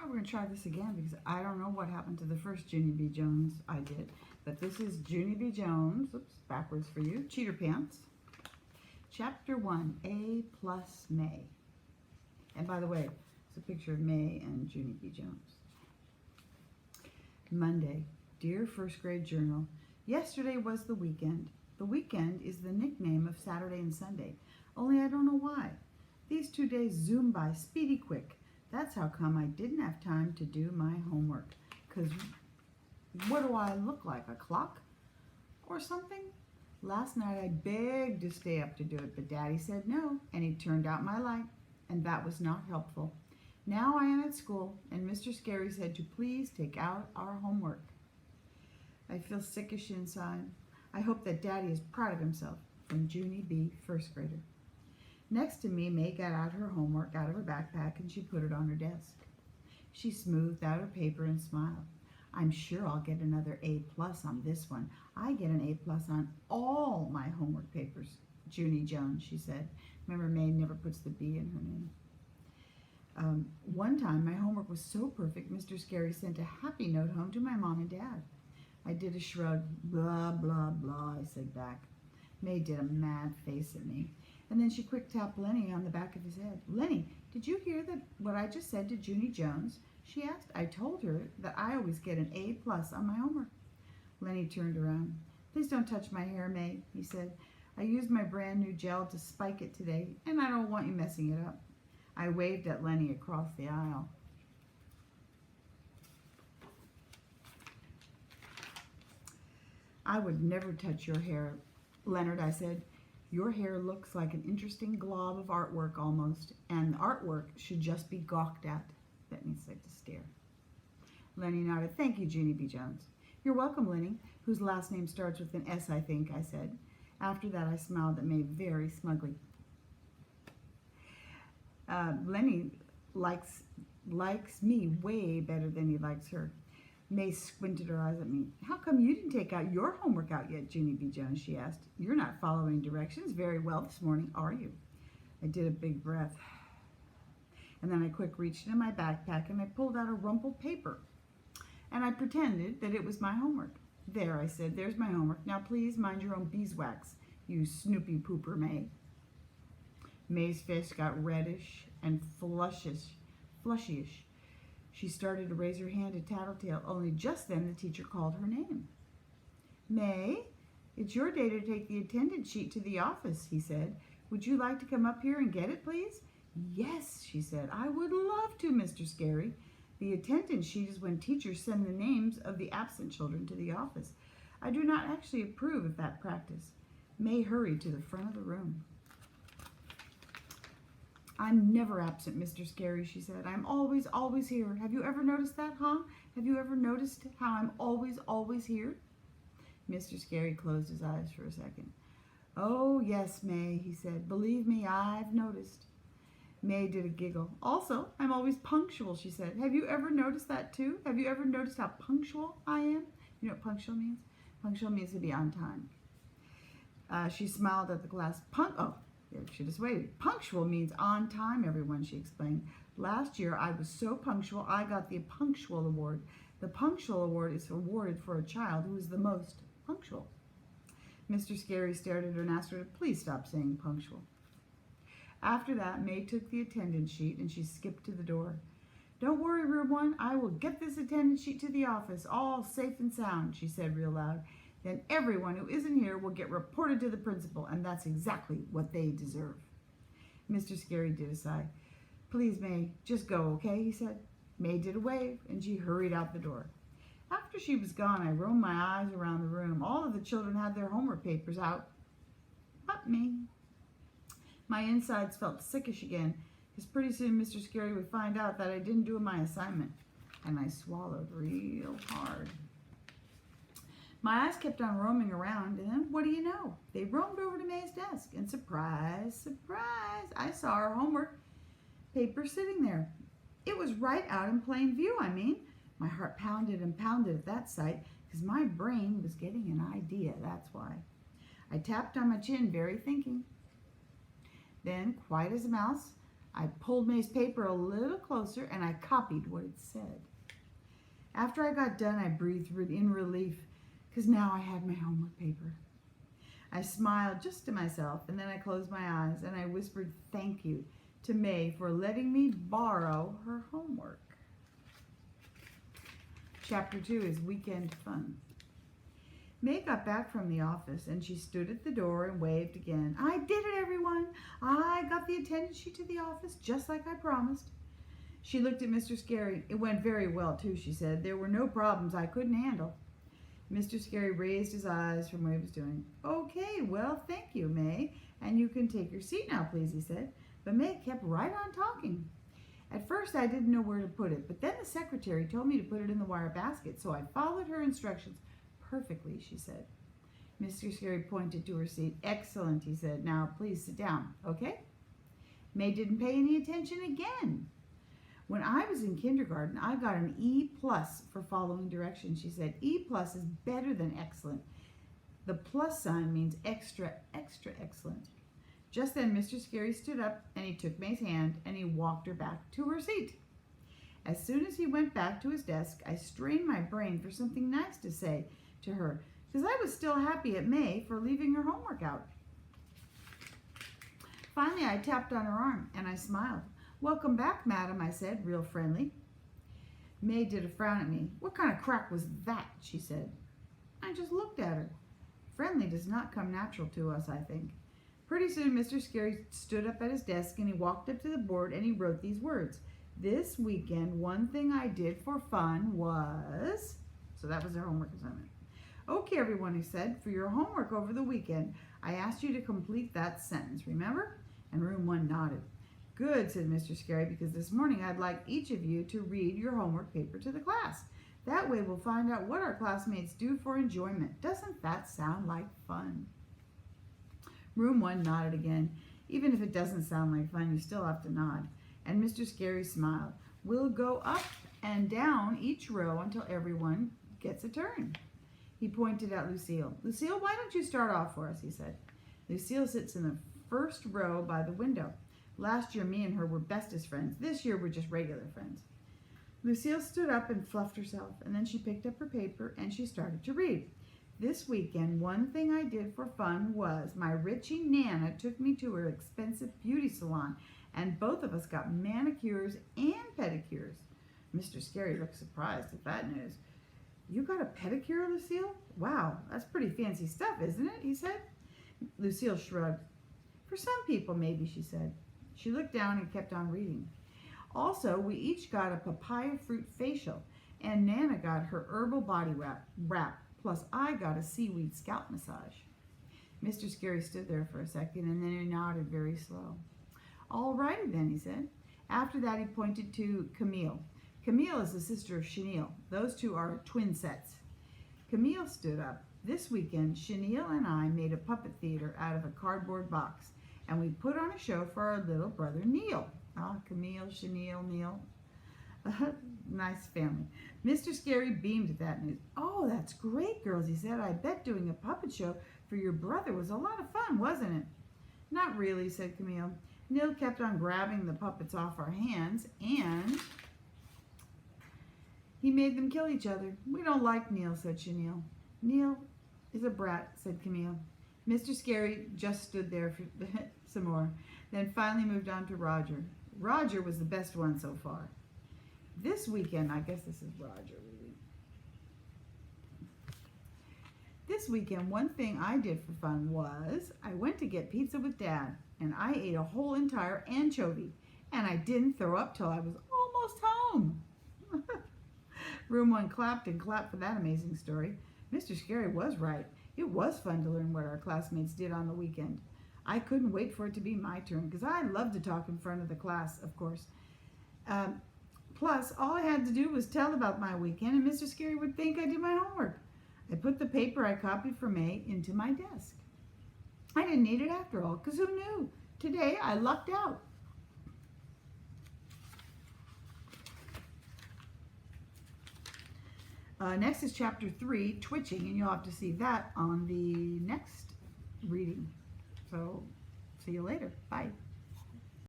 we're going to try this again because I don't know what happened to the first Junie B. Jones I did. But this is Junie B. Jones, oops, backwards for you, Cheater Pants. Chapter 1, A plus May. And by the way, it's a picture of May and Junie B. Jones. Monday, dear first grade journal. Yesterday was the weekend. The weekend is the nickname of Saturday and Sunday, only I don't know why. These 2 days zoom by speedy quick. That's how come I didn't have time to do my homework. 'Cause what do I look like, a clock or something? Last night I begged to stay up to do it, but Daddy said no, and he turned out my light, and that was not helpful. Now I am at school, and Mr. Scary said to please take out our homework. I feel sickish inside. I hope that Daddy is proud of himself. From Junie B., first grader. Next to me, May got out her homework out of her backpack and she put it on her desk. She smoothed out her paper and smiled. I'm sure I'll get another A+ on this one. I get an A+ on all my homework papers. Junie Jones, she said. Remember, May never puts the B in her name. One time, my homework was so perfect, Mr. Scary sent a happy note home to my mom and dad. I did a shrug. Blah, blah, blah, I said back. May did a mad face at me. And then she quick tapped Lenny on the back of his head. Lenny, did you hear what I just said to Junie Jones? She asked. I told her that I always get an A+ on my homework. Lenny turned around. Please don't touch my hair, May, he said. I used my brand new gel to spike it today, and I don't want you messing it up. I waved at Lenny across the aisle. I would never touch your hair, Leonard, I said. Your hair looks like an interesting glob of artwork almost, and the artwork should just be gawked at. That means like to stare. Lenny nodded. Thank you, Junie B. Jones. You're welcome, Lenny, whose last name starts with an S, I think, I said. After that, I smiled at May very smugly. Lenny likes me way better than he likes her. May squinted her eyes at me. How come you didn't take out your homework out yet, Junie B. Jones, she asked. You're not following directions very well this morning, are you? I did a big breath. And then I quick reached into my backpack and I pulled out a rumpled paper. And I pretended that it was my homework. There, I said, there's my homework. Now please mind your own beeswax, you snoopy pooper, May. May's face got reddish and flushyish. She started to raise her hand to Tattletale, only just then the teacher called her name. May, it's your day to take the attendance sheet to the office, he said. Would you like to come up here and get it, please? Yes, she said. I would love to, Mr. Scary. The attendance sheet is when teachers send the names of the absent children to the office. I do not actually approve of that practice. May hurried to the front of the room. I'm never absent, Mr. Scary, she said. I'm always, always here. Have you ever noticed that, huh? Have you ever noticed how I'm always, always here? Mr. Scary closed his eyes for a second. Oh, yes, May, he said. Believe me, I've noticed. May did a giggle. Also, I'm always punctual, she said. Have you ever noticed that, too? Have you ever noticed how punctual I am? You know what punctual means? Punctual means to be on time. She smiled at the class. She just waited. Punctual means on time, everyone, she explained. Last year, I was so punctual, I got the Punctual Award. The Punctual Award is awarded for a child who is the most punctual. Mr. Scary stared at her and asked her to please stop saying punctual. After that, May took the attendance sheet and she skipped to the door. Don't worry, Room 1, I will get this attendance sheet to the office, all safe and sound, she said real loud. Then everyone who isn't here will get reported to the principal, and that's exactly what they deserve. Mr. Scary did a sigh. Please, May, just go, okay, he said. May did a wave, and she hurried out the door. After she was gone, I roamed my eyes around the room. All of the children had their homework papers out, but me. My insides felt sickish again, because pretty soon Mr. Scary would find out that I didn't do my assignment, and I swallowed real hard. My eyes kept on roaming around, and then, what do you know? They roamed over to May's desk, and surprise, surprise, I saw her homework paper sitting there. It was right out in plain view, I mean. My heart pounded and pounded at that sight, because my brain was getting an idea, that's why. I tapped on my chin, very thinking. Then, quiet as a mouse, I pulled May's paper a little closer and I copied what it said. After I got done, I breathed in relief because now I had my homework paper. I smiled just to myself, and then I closed my eyes and I whispered thank you to May for letting me borrow her homework. Chapter 2 is Weekend Fun. May got back from the office and she stood at the door and waved again. I did it, everyone. I got the attendance sheet to the office just like I promised. She looked at Mr. Scary. It went very well, too, she said. There were no problems I couldn't handle. Mr. Scary raised his eyes from what he was doing. Okay, well, thank you, May. And you can take your seat now, please, he said. But May kept right on talking. At first, I didn't know where to put it, but then the secretary told me to put it in the wire basket, so I followed her instructions perfectly, she said. Mr. Scary pointed to her seat. Excellent, he said. Now, please sit down, okay? May didn't pay any attention again. When I was in kindergarten, I got an E+ for following directions, she said. E+ is better than excellent. The plus sign means extra, extra excellent. Just then, Mr. Scary stood up and he took May's hand and he walked her back to her seat. As soon as he went back to his desk, I strained my brain for something nice to say to her because I was still happy at May for leaving her homework out. Finally, I tapped on her arm and I smiled. Welcome back, madam, I said, real friendly. May did a frown at me. What kind of crack was that, she said. I just looked at her. Friendly does not come natural to us, I think. Pretty soon, Mr. Scary stood up at his desk and he walked up to the board and he wrote these words. This weekend, one thing I did for fun was... So that was their homework assignment. Okay, everyone, he said, for your homework over the weekend, I asked you to complete that sentence, remember? And room 1 nodded. Good, said Mr. Scary, because this morning I'd like each of you to read your homework paper to the class. That way we'll find out what our classmates do for enjoyment. Doesn't that sound like fun? Room 1 nodded again. Even if it doesn't sound like fun, you still have to nod. And Mr. Scary smiled. We'll go up and down each row until everyone gets a turn. He pointed at Lucille. Lucille, why don't you start off for us, he said. Lucille sits in the first row by the window. Last year, me and her were bestest friends. This year, we're just regular friends. Lucille stood up and fluffed herself, and then she picked up her paper and she started to read. This weekend, one thing I did for fun was my Richie Nana took me to her expensive beauty salon, and both of us got manicures and pedicures. Mr. Scary looked surprised at that news. You got a pedicure, Lucille? Wow, that's pretty fancy stuff, isn't it? He said. Lucille shrugged. For some people, maybe, she said. She looked down and kept on reading. Also, we each got a papaya fruit facial, and Nana got her herbal body wrap, plus I got a seaweed scalp massage. Mr. Scary stood there for a second, and then he nodded very slow. All righty then, he said. After that, he pointed to Camille. Camille is the sister of Chenille. Those two are twin sets. Camille stood up. This weekend, Chenille and I made a puppet theater out of a cardboard box, and we put on a show for our little brother Neil. Camille, Chenille, Neil. Nice family. Mr. Scary beamed at that news. Oh, that's great, girls, he said. I bet doing a puppet show for your brother was a lot of fun, wasn't it? Not really, said Camille. Neil kept on grabbing the puppets off our hands, and he made them kill each other. We don't like Neil, said Chenille. Neil is a brat, said Camille. Mr. Scary just stood there for some more, then finally moved on to Roger. Roger was the best one so far. This weekend, I guess this is Roger reading. This weekend, one thing I did for fun was I went to get pizza with Dad, and I ate a whole entire anchovy, and I didn't throw up till I was almost home. Room 1 clapped and clapped for that amazing story. Mr. Scary was right. It was fun to learn what our classmates did on the weekend. I couldn't wait for it to be my turn because I love to talk in front of the class, of course. Plus, all I had to do was tell about my weekend and Mr. Scary would think I did my homework. I put the paper I copied for May into my desk. I didn't need it after all because who knew? Today I lucked out. Next is chapter 3, Twitching, and you'll have to see that on the next reading. So, see you later. Bye.